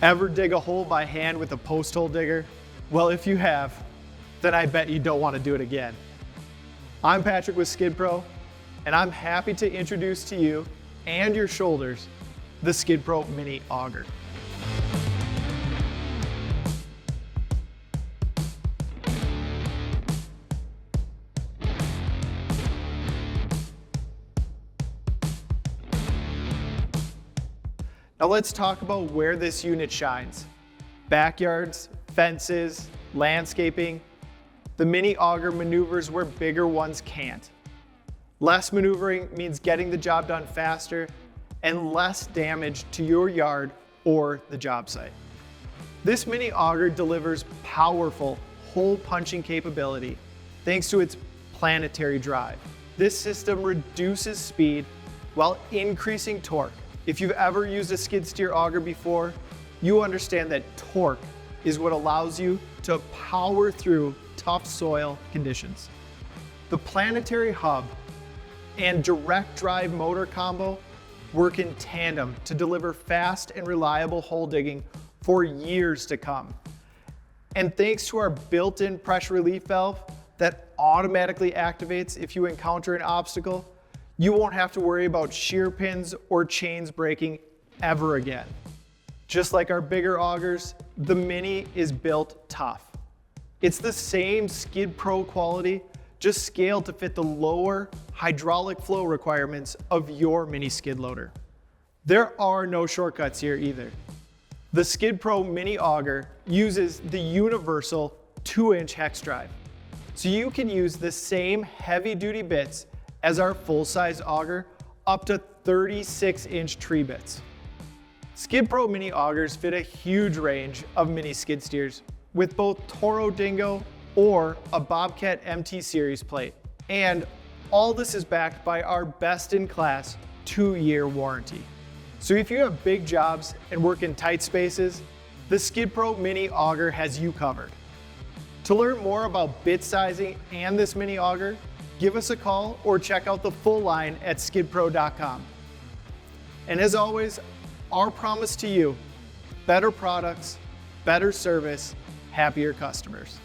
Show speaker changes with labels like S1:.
S1: Ever dig a hole by hand with a post hole digger? Well, if you have, then I bet you don't want to do it again. I'm Patrick with Skid Pro, and I'm happy to introduce to you and your shoulders the Skid PRO Mini Auger. Now let's talk about where this unit shines. Backyards, fences, landscaping. The Mini Auger maneuvers where bigger ones can't. Less maneuvering means getting the job done faster and less damage to your yard or the job site. This Mini Auger delivers powerful hole punching capability thanks to its Planetary Drive. This system reduces speed while increasing torque. If you've ever used a skid steer auger before, you understand that torque is what allows you to power through tough soil conditions. The Planetary hub and direct drive motor combo work in tandem to deliver fast and reliable hole digging for years to come. And thanks to our built-in pressure relief valve that automatically activates if you encounter an obstacle, you won't have to worry about shear pins or chains breaking ever again. Just like our bigger augers, the Mini is built tough. It's the same Skid Pro quality, just scaled to fit the lower hydraulic flow requirements of your mini skid loader. There are no shortcuts here either. The Skid PRO Mini Auger uses the universal 2-inch Hex Drive, so you can use the same heavy-duty bits as our full-size auger, up to 36-inch tree bits. Skid PRO Mini Augers fit a huge range of mini skid steers with both Toro Dingo or a Bobcat MT series plate. And all this is backed by our best-in-class 2-year warranty. So if you have big jobs and work in tight spaces, the Skid PRO Mini Auger has you covered. To learn more about bit sizing and this Mini Auger, give us a call or check out the full line at skidpro.com. And as always, our promise to you, better products, better service, happier customers.